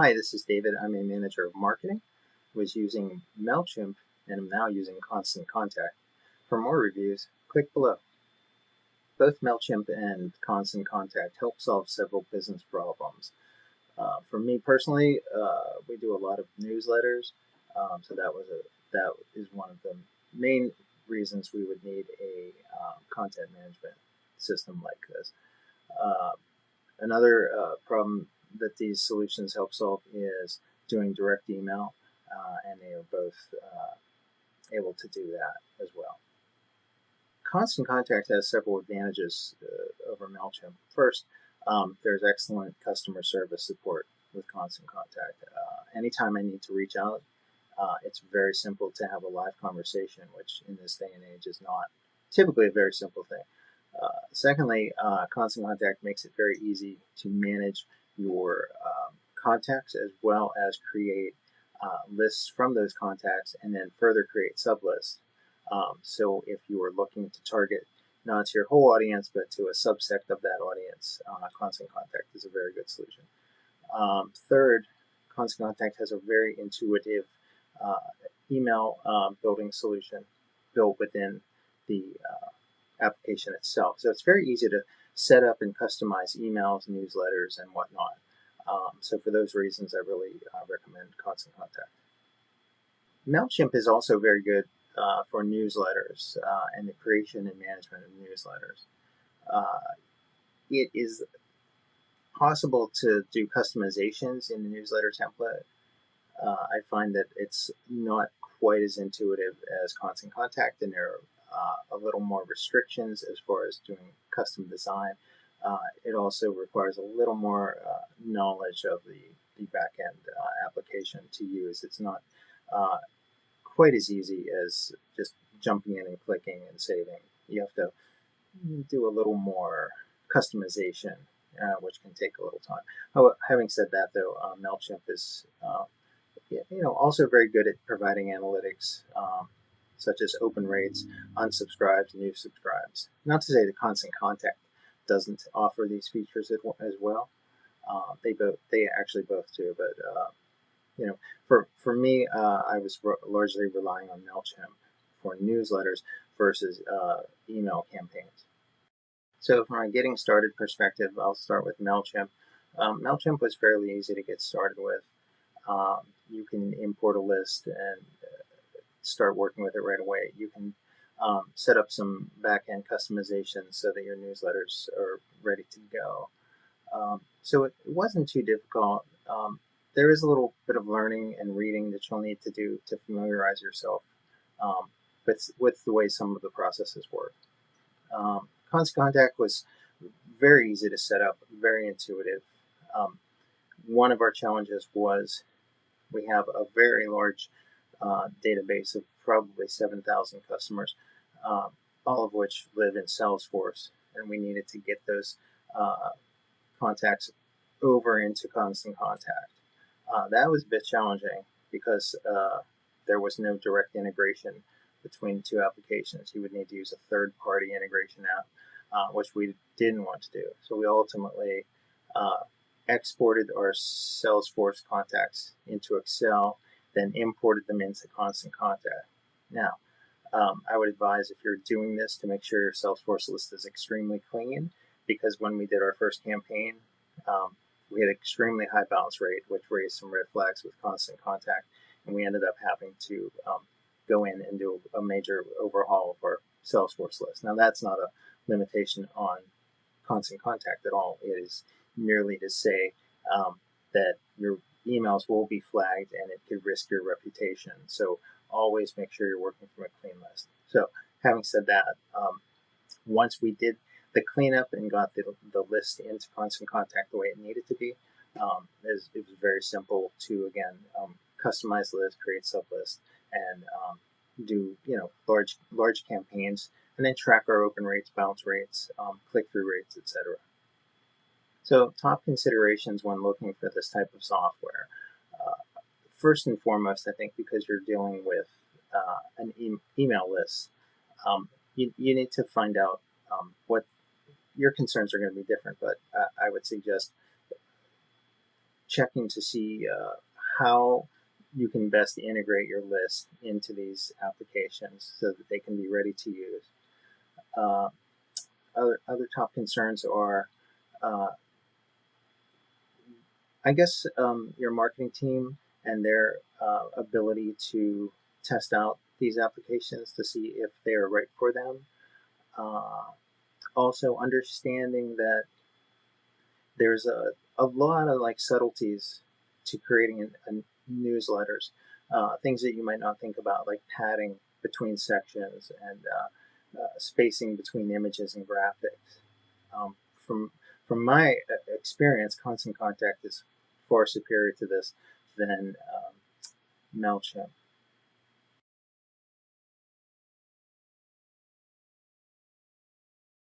Hi, this is David. I'm a manager of marketing. Was using Mailchimp and am now using Constant Contact. For more reviews, click below. Both Mailchimp and Constant Contact help solve several business problems. For me personally, we do a lot of newsletters, so that is one of the main reasons we would need a content management system like this. Uh, Another problem that these solutions help solve is doing direct email, and they are both able to do that as well. Constant Contact has several advantages over MailChimp. First, there's excellent customer service support with Constant Contact. Anytime I need to reach out, it's very simple to have a live conversation, which in this day and age is not typically a very simple thing. Secondly, Constant Contact makes it very easy to manage your contacts as well as create lists from those contacts and then further create sublists. So if you are looking to target not to your whole audience but to a subsect of that audience, Constant Contact is a very good solution. Third, Constant Contact has a very intuitive email building solution built within the application itself. So it's very easy to set up and customize emails, newsletters, and whatnot. So for those reasons, I really recommend Constant Contact. MailChimp is also very good for newsletters and the creation and management of newsletters. It is possible to do customizations in the newsletter template. I find that it's not quite as intuitive as Constant Contact, and there are a little more restrictions as far as doing custom design. It also requires a little more knowledge of the back-end application to use. It's not quite as easy as just jumping in and clicking and saving. You have to do a little more customization, which can take a little time. Having said that, though, MailChimp is also very good at providing analytics, such as open rates, unsubscribes, new subscribes. Not to say that Constant Contact doesn't offer these features as well. They actually both do, but for me, I was largely relying on Mailchimp for newsletters versus email campaigns. So from a getting started perspective, I'll start with Mailchimp. Mailchimp was fairly easy to get started with. You can import a list and start working with it right away. You can set up some back-end customization so that your newsletters are ready to go. So it wasn't too difficult. There is a little bit of learning and reading that you'll need to do to familiarize yourself with the way some of the processes work. Constant Contact was very easy to set up, very intuitive. One of our challenges was we have a very large database of probably 7,000 customers, all of which live in Salesforce, and we needed to get those contacts over into Constant Contact. That was a bit challenging because there was no direct integration between the two applications. You would need to use a third-party integration app, which we didn't want to do. So we ultimately exported our Salesforce contacts into Excel, then imported them into Constant Contact. Now, I would advise if you're doing this to make sure your Salesforce list is extremely clean, because when we did our first campaign, we had extremely high bounce rate, which raised some red flags with Constant Contact, and we ended up having to go in and do a major overhaul of our Salesforce list. Now, that's not a limitation on Constant Contact at all. It is merely to say that your emails will be flagged and it could risk your reputation. So always make sure you're working from a clean list. So having said that, once we did the cleanup and got the list into Constant Contact the way it needed to be, it was very simple to, again, customize the list, create sublists, and do large campaigns, and then track our open rates, bounce rates, click-through rates, etc. So top considerations when looking for this type of software. First and foremost, I think because you're dealing with an email list, you need to find out what your concerns are going to be different, but I would suggest checking to see how you can best integrate your list into these applications so that they can be ready to use. Uh, other top concerns are, uh, I guess, your marketing team and their ability to test out these applications to see if they are right for them. Uh, Also, understanding that there's a lot of like subtleties to creating newsletters, things that you might not think about, like padding between sections and spacing between images and graphics. Um, from from my experience, Constant Contact is far superior to this than Mailchimp.